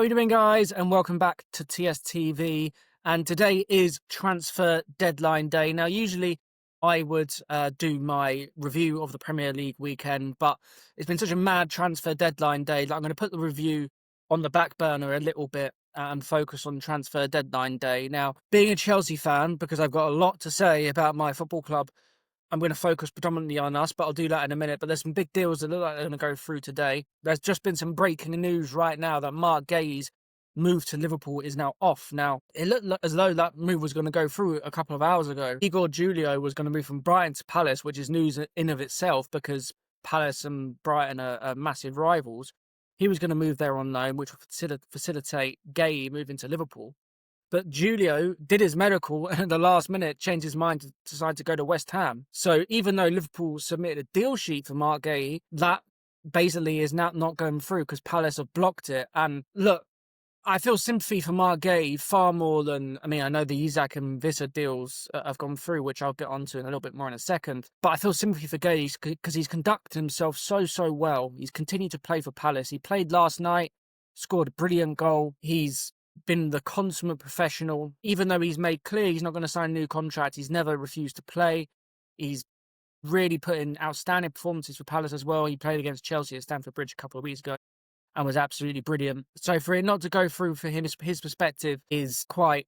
are you doing, guys? And welcome back to TSTV. And today is transfer deadline day. Now, usually I would do my review of the Premier League weekend, but it's been such a mad transfer deadline day that I'm going to put the review on the back burner a little bit and focus on transfer deadline day. Now, being a Chelsea fan, because I've got a lot to say about my football club, I'm going to focus predominantly on us, but I'll do that in a minute. But there's some big deals that look like they're going to go through today. There's just been some breaking news right now that Mark Gay's move to Liverpool is now off. Now, it looked as though that move was going to go through a couple of hours ago. Igor Julio was going to move from Brighton to Palace, which is news in of itself because Palace and Brighton are massive rivals. He was going to move there on loan, which would facilitate Gay moving to Liverpool. But Julio did his medical and at the last minute changed his mind to decide to go to West Ham. So even though Liverpool submitted a deal sheet for Mark Gay, that basically is now not going through because Palace have blocked it. And look, I feel sympathy for Mark Gay far more than, I know the Isak and Visser deals have gone through, which I'll get onto in a little bit more in a second. But I feel sympathy for Gay because he's conducted himself so well. He's continued to play for Palace. He played last night, scored a brilliant goal. He's been the consummate professional. Even though he's made clear he's not going to sign a new contract, he's never refused to play. He's really put in outstanding performances for Palace as well. He played against Chelsea at Stamford Bridge a couple of weeks ago and was absolutely brilliant. So for it not to go through for him, his perspective is quite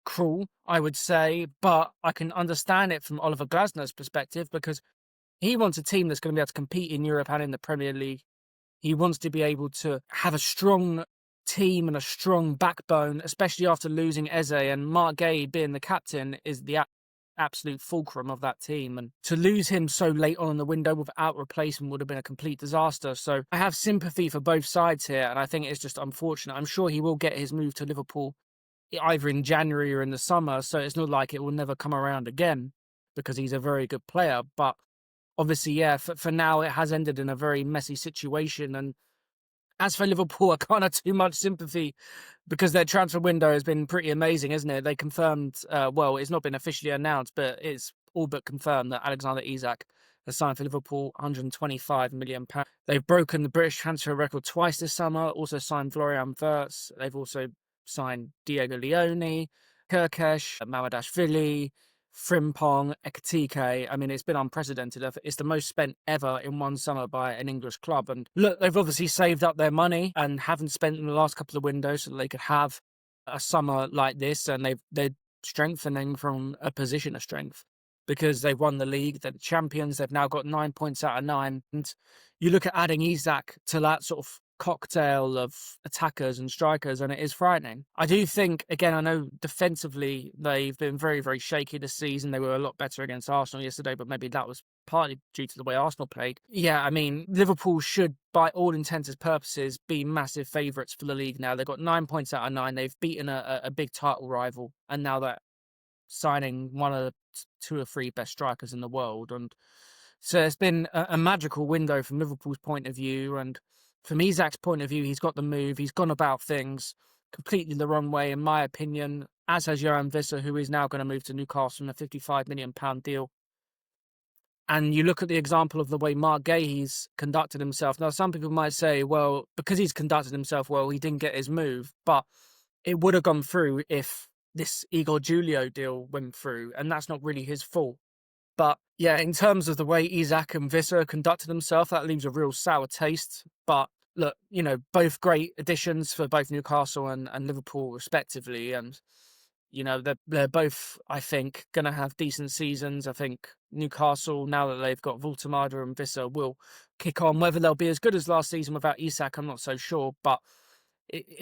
cruel, I would say, but I can understand it from Oliver Glasner's perspective because he wants a team that's going to be able to compete in Europe and in the Premier League. He wants to be able to have a strong team and a strong backbone, especially after losing Eze, and Mark Gay being the captain is the absolute fulcrum of that team, and to lose him so late on in the window without replacement would have been a complete disaster. So I have sympathy for both sides here, and I think it's just unfortunate. I'm sure he will get his move to Liverpool either in January or in the summer, so it's not like it will never come around again because he's a very good player. But obviously, yeah, for now it has ended in a very messy situation. And as for Liverpool, I can't have too much sympathy because their transfer window has been pretty amazing, isn't it? They confirmed, well, it's not been officially announced, but it's all but confirmed that Alexander Isak has signed for Liverpool, £125 million. They've broken the British transfer record twice this summer, also signed Florian Wirtz. They've also signed Diego Leone, Kirkesh, Mamadashvili, Frimpong, Ekitike. It's been unprecedented. It's the most spent ever in one summer by an English club. And look, they've obviously saved up their money and haven't spent in the last couple of windows so that they could have a summer like this. And they're strengthening from a position of strength because they've won the league. They're the champions. They've now got 9 points out of 9. And you look at adding Isak to that sort of cocktail of attackers and strikers, and it is frightening. I do think, again, I know defensively they've been very, very shaky this season. They were a lot better against Arsenal yesterday, but maybe that was partly due to the way Arsenal played. Yeah, Liverpool should, by all intents and purposes, be massive favourites for the league now. They've got 9 points out of 9. They've beaten a big title rival, and now they're signing one of the 2 or 3 best strikers in the world. And so it's been a magical window from Liverpool's point of view. And from Isak's point of view, he's got the move. He's gone about things completely the wrong way, in my opinion, as has Johan Visser, who is now going to move to Newcastle on a £55 million deal. And you look at the example of the way Mark Gay's conducted himself. Now, some people might say, well, because he's conducted himself well, he didn't get his move. But it would have gone through if this Igor Julio deal went through, and that's not really his fault. But yeah, in terms of the way Isak and Visser conducted themselves, that leaves a real sour taste. But look, both great additions for both Newcastle and Liverpool respectively. And, they're both, I think, going to have decent seasons. I think Newcastle, now that they've got Voltemada and Visser, will kick on. Whether they'll be as good as last season without Isak, I'm not so sure. But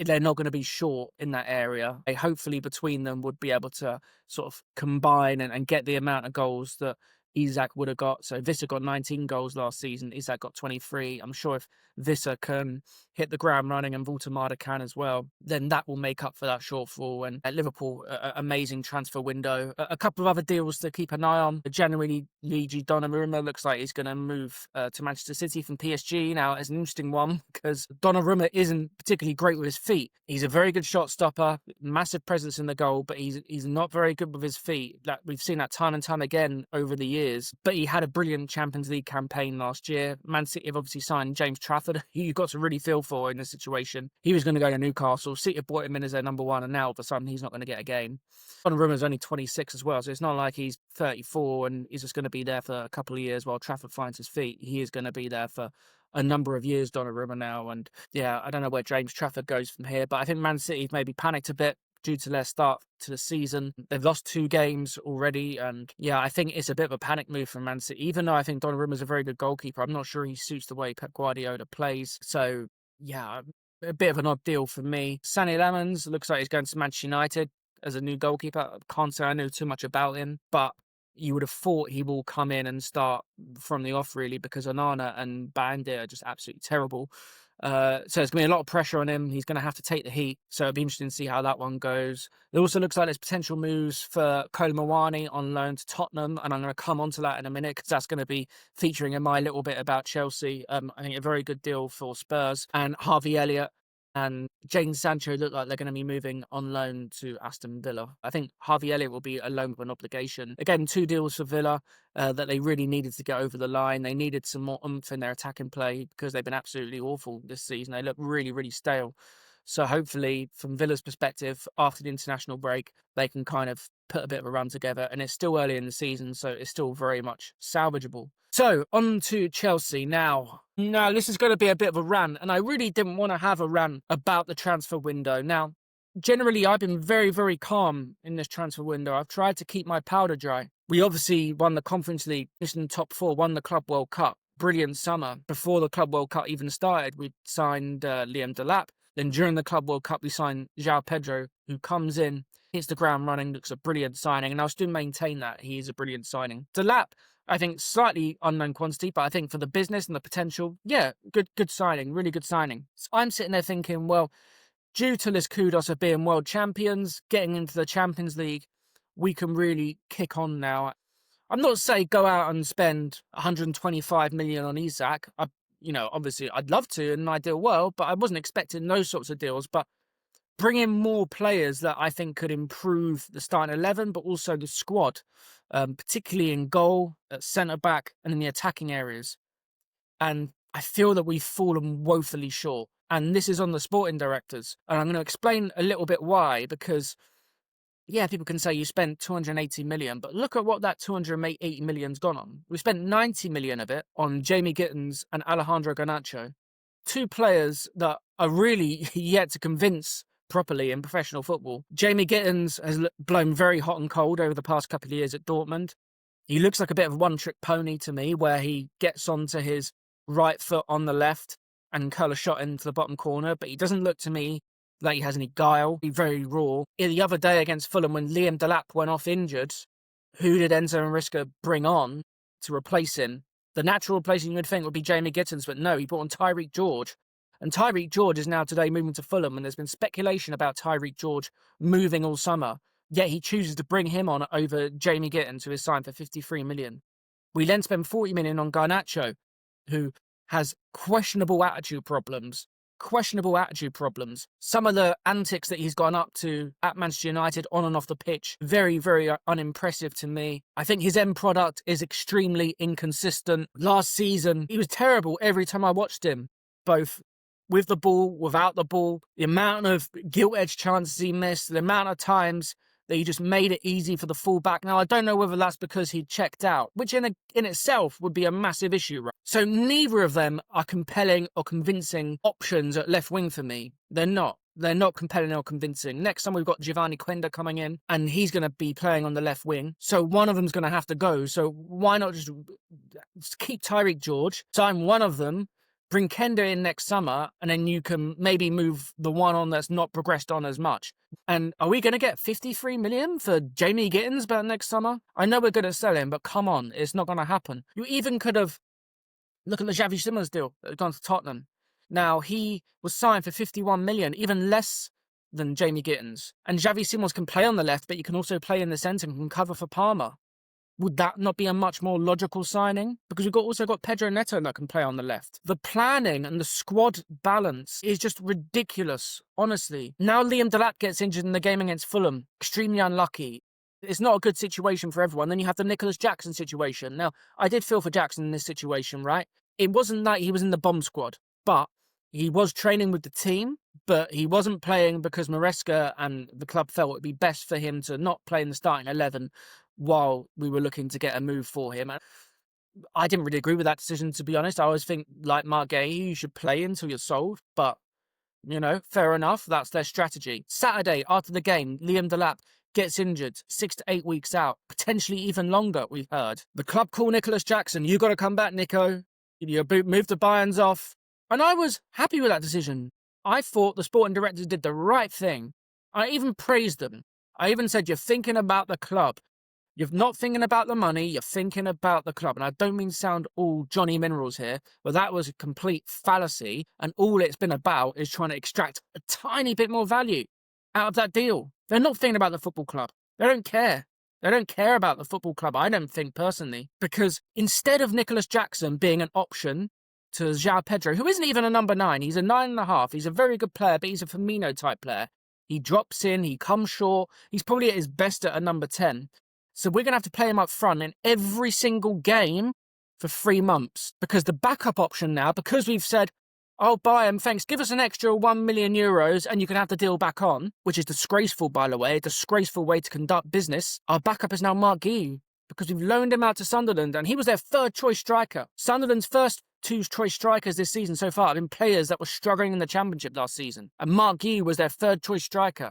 they're not going to be short in that area. They hopefully between them would be able to sort of combine and get the amount of goals that Isak would have got. So Visser got 19 goals last season. Isak got 23. I'm sure if Visser can hit the ground running and Voltemada can as well, then that will make up for that shortfall. And at Liverpool, amazing transfer window. A couple of other deals to keep an eye on. Generally, Luigi Donnarumma looks like he's going to move to Manchester City from PSG. Now, it's an interesting one because Donnarumma isn't particularly great with his feet. He's a very good shot stopper, massive presence in the goal, but he's not very good with his feet. We've seen that time and time again over the years. years, but he had a brilliant Champions League campaign last year. Man City have obviously signed James Trafford, who you got to really feel for in this situation. He was going to go to Newcastle. City have brought him in as their number one, and now all of a sudden he's not going to get a game. Donnarumma's only 26 as well, so it's not like he's 34 and he's just going to be there for a couple of years while Trafford finds his feet. He is going to be there for a number of years, Donnarumma now, and yeah, I don't know where James Trafford goes from here, but I think Man City maybe panicked a bit due to their start to the season. They've lost 2 games already, and yeah, I think it's a bit of a panic move from Man City. Even though I think Donnarumma's a very good goalkeeper, I'm not sure he suits the way Pep Guardiola plays. So yeah, a bit of an odd deal for me. Sané Lemons looks like he's going to Manchester United as a new goalkeeper. I can't say I know too much about him, but you would have thought he will come in and start from the off, really, because Onana and Bandit are just absolutely terrible. So there's going to be a lot of pressure on him. He's going to have to take the heat. So it'll be interesting to see how that one goes. It also looks like there's potential moves for Kolo Muani on loan to Tottenham. And I'm going to come on to that in a minute because that's going to be featuring in my little bit about Chelsea. I think a very good deal for Spurs. And Harvey Elliott and Jadon Sancho look like they're going to be moving on loan to Aston Villa. I think Harvey Elliott will be a loan with an obligation. Again, 2 deals for Villa that they really needed to get over the line. They needed some more oomph in their attacking play because they've been absolutely awful this season. They look really, really stale. So hopefully, from Villa's perspective, after the international break, they can kind of put a bit of a run together. And it's still early in the season, so it's still very much salvageable. So, on to Chelsea now. Now, this is going to be a bit of a rant, and I really didn't want to have a rant about the transfer window. Now, generally, I've been very, very calm in this transfer window. I've tried to keep my powder dry. We obviously won the Conference League, finished in the top 4, won the Club World Cup. Brilliant summer. Before the Club World Cup even started, we signed Liam Delap. Then during the Club World Cup, we signed João Pedro, who comes in, hits the ground running, looks a brilliant signing, and I'll still maintain that he is a brilliant signing. Delap, I think, slightly unknown quantity, but I think for the business and the potential, yeah, good signing, really good signing. So I'm sitting there thinking, well, due to this kudos of being world champions, getting into the Champions League, we can really kick on now. I'm not saying go out and spend 125 million on Isak. Obviously, I'd love to in an ideal world, but I wasn't expecting those sorts of deals. But bring in more players that I think could improve the starting 11, but also the squad, particularly in goal, at centre-back, and in the attacking areas. And I feel that we've fallen woefully short. And this is on the sporting directors. And I'm going to explain a little bit why, because yeah, people can say you spent 280 million, but look at what that 280 million's gone on. We spent 90 million of it on Jamie Gittins and Alejandro Garnacho, 2 players that are really yet to convince properly in professional football. Jamie Gittins has blown very hot and cold over the past couple of years at Dortmund. He looks like a bit of a one-trick pony to me, where he gets onto his right foot on the left and curl a shot into the bottom corner, but he doesn't look to me like he has any guile. He's very raw. The other day against Fulham, when Liam Delap went off injured, who did Enzo Maresca bring on to replace him? The natural replacement you would think would be Jamie Gittins, but no, he brought on Tyreek George. And Tyreek George is now today moving to Fulham, and there's been speculation about Tyreek George moving all summer. Yet he chooses to bring him on over Jamie Gittins, who is signed for 53 million. We then spend 40 million on Garnacho, who has questionable attitude problems. Some of the antics that he's gone up to at Manchester United on and off the pitch, very, very unimpressive to me. I think his end product is extremely inconsistent. Last season, he was terrible every time I watched him, both with the ball, without the ball, the amount of gilt-edged chances he missed, the amount of times that he just made it easy for the fullback. Now, I don't know whether that's because he checked out, which in itself would be a massive issue, right? So neither of them are compelling or convincing options at left wing for me. They're not. They're not compelling or convincing. Next time we've got Giovanni Quenda coming in, and he's going to be playing on the left wing. So one of them's going to have to go. So why not just keep Tyreek George, sign one of them, bring Kenda in next summer, and then you can maybe move the one on that's not progressed on as much. And are we going to get 53 million for Jamie Gittins back next summer? I know we're going to sell him, but come on, it's not going to happen. You even could have, look at the Xavi Simons deal that had gone to Tottenham. Now, he was signed for 51 million, even less than Jamie Gittins. And Xavi Simons can play on the left, but he can also play in the centre and can cover for Palmer. Would that not be a much more logical signing? Because we've also got Pedro Neto that can play on the left. The planning and the squad balance is just ridiculous, honestly. Now Liam Delap gets injured in the game against Fulham. Extremely unlucky. It's not a good situation for everyone. Then you have the Nicholas Jackson situation. Now, I did feel for Jackson in this situation, right? It wasn't like he was in the bomb squad, but he was training with the team, but he wasn't playing because Maresca and the club felt it would be best for him to not play in the starting 11 while we were looking to get a move for him. I didn't really agree with that decision, to be honest. I always think, like Mark Gay, you should play until you're sold, but, fair enough. That's their strategy. Saturday, after the game, Liam Delap gets injured, 6 to 8 weeks out, potentially even longer, we've heard. The club call Nicholas Jackson, you got to come back, Nico. Move the Bayerns off. And I was happy with that decision. I thought the sporting directors did the right thing. I even praised them. I even said, you're thinking about the club. You're not thinking about the money, you're thinking about the club. And I don't mean to sound all Johnny Minerals here, but that was a complete fallacy. And all it's been about is trying to extract a tiny bit more value out of that deal. They're not thinking about the football club. They don't care. They don't care about the football club, I don't think, personally. Because instead of Nicholas Jackson being an option to João Pedro, who isn't even a number 9, he's a 9.5. He's a very good player, but he's a Firmino-type player. He drops in, he comes short. He's probably at his best at a number 10. So we're going to have to play him up front in every single game for 3 months. Because the backup option now, because we've said, I'll buy him, thanks, give us an extra 1 million euros and you can have the deal back on, which is disgraceful, by the way, a disgraceful way to conduct business. Our backup is now Mark Guiu, because we've loaned him out to Sunderland and he was their 3rd choice striker. Sunderland's first 2 choice strikers this season so far have been players that were struggling in the Championship last season. And Mark Guiu was their 3rd choice striker.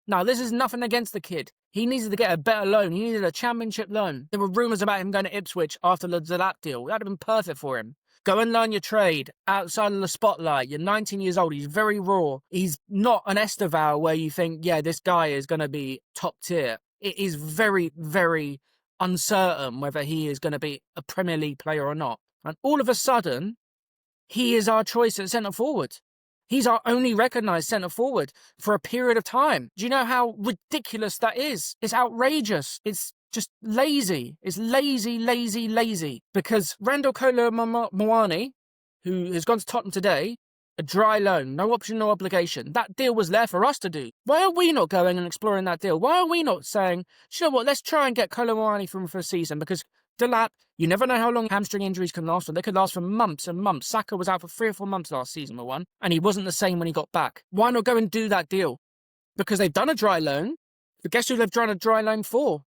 Now, this is nothing against the kid. He needed to get a better loan. He needed a Championship loan. There were rumours about him going to Ipswich after the Delap deal. That would have been perfect for him. Go and learn your trade outside of the spotlight. You're 19 years old. He's very raw. He's not an Esteval where you think, yeah, this guy is going to be top tier. It is very, very uncertain whether he is going to be a Premier League player or not. And all of a sudden, he is our choice at centre-forward. He's our only recognised centre-forward for a period of time. Do you know how ridiculous that is? It's outrageous. It's just lazy. It's lazy, lazy, lazy. Because Randall Moani, who has gone to Tottenham today, a dry loan, no option, no obligation. That deal was there for us to do. Why are we not going and exploring that deal? Why are we not saying, you know what, let's try and get Kolo Moani for a season? Because Delap, you never know how long hamstring injuries can last for. They could last for months and months. Saka was out for 3 or 4 months last season for one, and he wasn't the same when he got back. Why not go and do that deal? Because they've done a dry loan. But guess who they've done a dry loan for?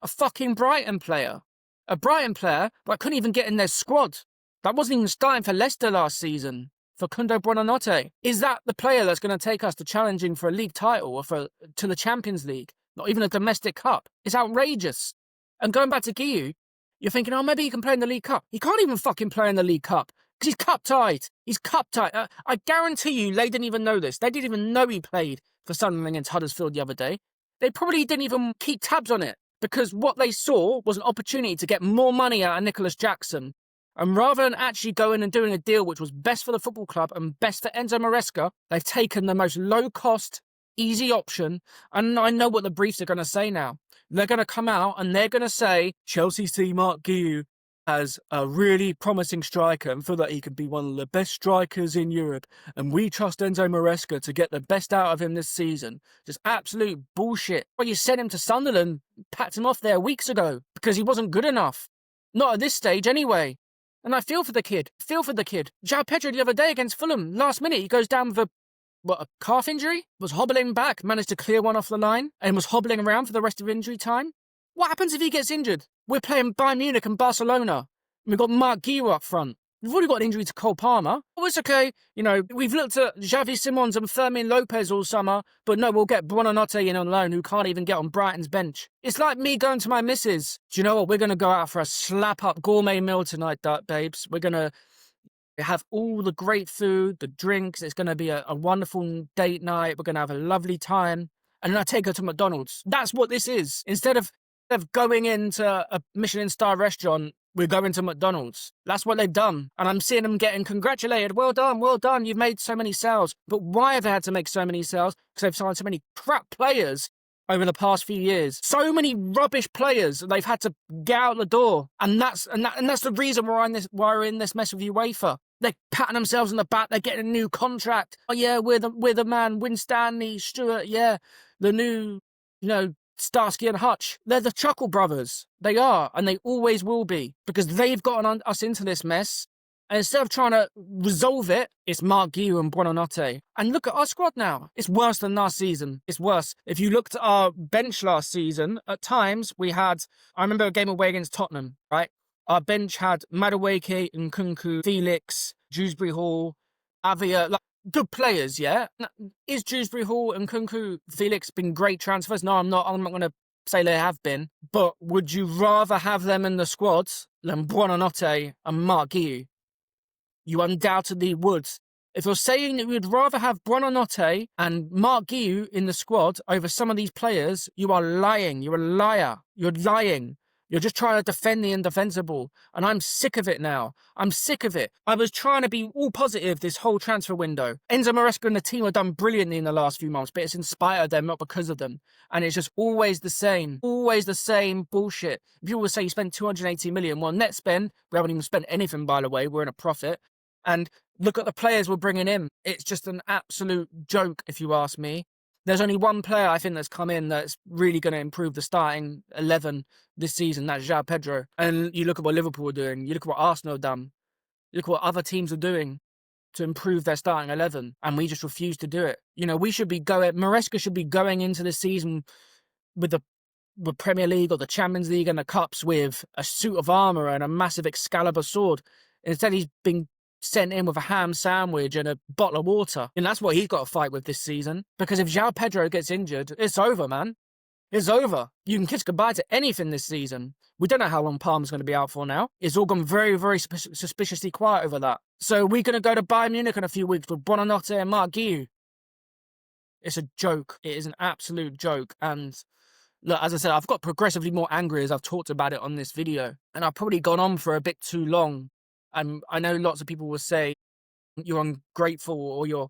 A fucking Brighton player. A Brighton player that couldn't even get in their squad. That wasn't even starting for Leicester last season. For Kundo Buonanotte. Is that the player that's going to take us to challenging for a league title or to the Champions League? Not even a domestic cup. It's outrageous. And going back to Guiu, you're thinking, oh, maybe he can play in the League Cup. He can't even fucking play in the League Cup because he's cup-tied. He's cup-tied. I guarantee you they didn't even know this. They didn't even know he played for Sunderland against Huddersfield the other day. They probably didn't even keep tabs on it because what they saw was an opportunity to get more money out of Nicholas Jackson. And rather than actually going and doing a deal which was best for the football club and best for Enzo Maresca, they've taken the most low-cost, easy option. And I know what the briefs are going to say now. They're going to come out and they're going to say, Chelsea see Mark Guiu as a really promising striker and feel that he can be one of the best strikers in Europe. And we trust Enzo Maresca to get the best out of him this season. Just absolute bullshit. Well, you sent him to Sunderland, packed him off there weeks ago because he wasn't good enough. Not at this stage anyway. And I feel for the kid. João Pedro the other day against Fulham, last minute, he goes down with a calf injury? Was hobbling back, managed to clear one off the line, and was hobbling around for the rest of injury time? What happens if he gets injured? We're playing Bayern Munich and Barcelona. And we've got Mark Guiu up front. We've already got an injury to Cole Palmer. Oh, it's okay. We've looked at Xavi Simons and Fermin Lopez all summer, but no, we'll get Buonanotte in on loan who can't even get on Brighton's bench. It's like me going to my missus. Do you know what? We're going to go out for a slap-up gourmet meal tonight, babes. We're going to have all the great food, the drinks. It's going to be a wonderful date night. We're going to have a lovely time. And then I take her to McDonald's. That's what this is. Instead of going into a Michelin star restaurant, we're going to McDonald's. That's what they've done. And I'm seeing them getting congratulated. Well done. You've made so many sales. But why have they had to make so many sales? Because they've signed so many crap players over the past few years. So many rubbish players that they've had to get out the door. And that's the reason why we're in this mess with UEFA. They're patting themselves on the back. They're getting a new contract. Oh yeah, we're the man. Win Stanley, Stewart. Yeah, the new, Starsky and Hutch. They're the Chuckle Brothers. They are, and they always will be, because they've gotten us into this mess. And instead of trying to resolve it, it's Mark Guiu and Buonanotte. And look at our squad now. It's worse than last season. It's worse. If you looked at our bench last season, at times we had, I remember a game away against Tottenham, right? Our bench had Madueke, Nkunku, Felix, Dewsbury Hall, Avia, like good players, yeah? Is Dewsbury Hall and Nkunku, Felix been great transfers? No, I'm not going to say they have been. But would you rather have them in the squad than Buonanotte and Mark Guiu? You undoubtedly would. If you're saying that you'd rather have Buonanotte and Mark Guiu in the squad over some of these players, you are lying. You're a liar. You're lying. You're just trying to defend the indefensible. And I'm sick of it now. I'm sick of it. I was trying to be all positive this whole transfer window. Enzo Maresca and the team have done brilliantly in the last few months, but it's in spite of them, not because of them. And it's just always the same bullshit. People will say you spent 280 million. Well, net spend, we haven't even spent anything, by the way. We're in a profit. And look at the players we're bringing in. It's just an absolute joke, if you ask me. There's only one player I think that's come in that's really going to improve the starting 11 this season. That's João Pedro. And you look at what Liverpool are doing. You look at what Arsenal have done. You look at what other teams are doing to improve their starting 11. And we just refuse to do it. You know, Maresca should be going into the season with the Premier League or the Champions League and the Cups with a suit of armour and a massive Excalibur sword. Instead, he's been sent in with a ham sandwich and a bottle of water. And that's what he's got to fight with this season. Because if João Pedro gets injured, it's over, man. It's over. You can kiss goodbye to anything this season. We don't know how long Palmer's going to be out for now. It's all gone very, very suspiciously quiet over that. So we're going to go to Bayern Munich in a few weeks with Buonanotte and Mark Guiu. It's a joke. It is an absolute joke. And look, as I said, I've got progressively more angry as I've talked about it on this video. And I've probably gone on for a bit too long. And I know lots of people will say you're ungrateful or you're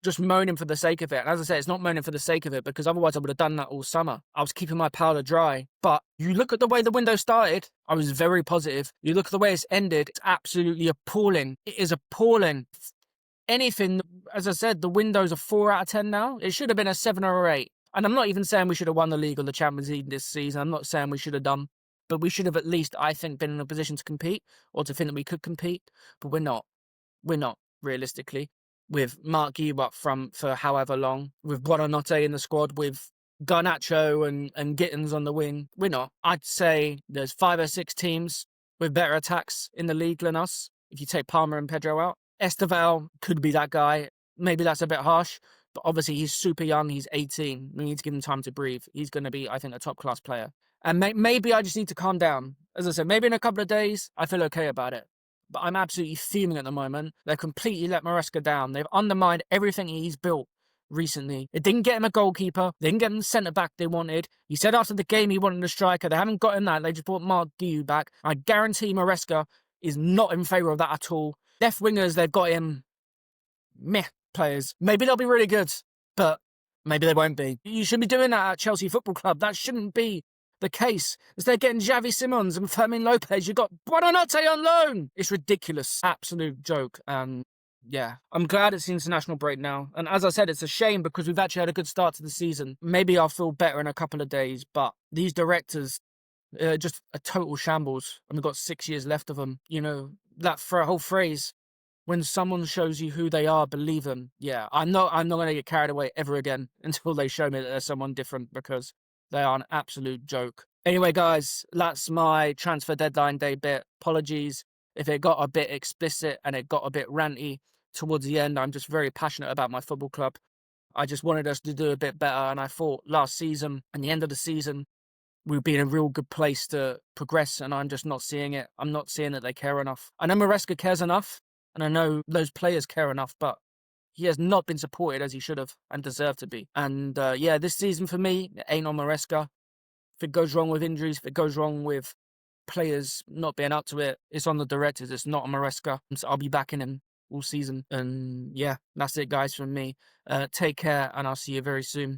just moaning for the sake of it. And as I say, it's not moaning for the sake of it, because otherwise I would have done that all summer. I was keeping my powder dry. But you look at the way the window started, I was very positive. You look at the way it's ended, it's absolutely appalling. It is appalling. Anything, as I said, the window's a 4 out of 10 now. It should have been a 7 or 8. And I'm not even saying we should have won the league or the Champions League this season. I'm not saying we should have done. But we should have at least, I think, been in a position to compete or to think that we could compete. But we're not. We're not, realistically. With Mark Guiu up front for however long, with Buonanotte in the squad, with Garnacho and Gittins on the wing. We're not. I'd say there's 5 or 6 teams with better attacks in the league than us, if you take Palmer and Pedro out. Esteval could be that guy. Maybe that's a bit harsh. But obviously, he's super young. He's 18. We need to give him time to breathe. He's going to be, I think, a top-class player. And maybe I just need to calm down. As I said, maybe in a couple of days, I feel okay about it. But I'm absolutely fuming at the moment. They've completely let Maresca down. They've undermined everything he's built recently. It didn't get him a goalkeeper. They didn't get him the centre-back they wanted. He said after the game he wanted a striker. They haven't got him that. They just brought Mark Guiu back. I guarantee Maresca is not in favour of that at all. Left wingers, they've got him meh players. Maybe they'll be really good, but maybe they won't be. You shouldn't be doing that at Chelsea Football Club. That shouldn't be the case. Instead of getting Xavi Simons and Fermin Lopez, you've got Buonanotte on loan. It's ridiculous. Absolute joke. And yeah, I'm glad it's the international break now. And as I said, it's a shame because we've actually had a good start to the season. Maybe I'll feel better in a couple of days, but these directors, just a total shambles. And we've got 6 years left of them. You know, that for a whole phrase, when someone shows you who they are, believe them. Yeah, I'm not going to get carried away ever again until they show me that they're someone different, because they are an absolute joke. Anyway, guys, that's my transfer deadline day bit. Apologies if it got a bit explicit and it got a bit ranty towards the end. I'm just very passionate about my football club. I just wanted us to do a bit better, and I thought last season and the end of the season, we'd be in a real good place to progress, and I'm just not seeing it. I'm not seeing that they care enough. I know Maresca cares enough, and I know those players care enough, but he has not been supported as he should have and deserved to be. And yeah, this season for me, it ain't on Maresca. If it goes wrong with injuries, if it goes wrong with players not being up to it, it's on the directors. It's not on Maresca. So I'll be backing him all season. And yeah, that's it, guys, from me. Take care, and I'll see you very soon.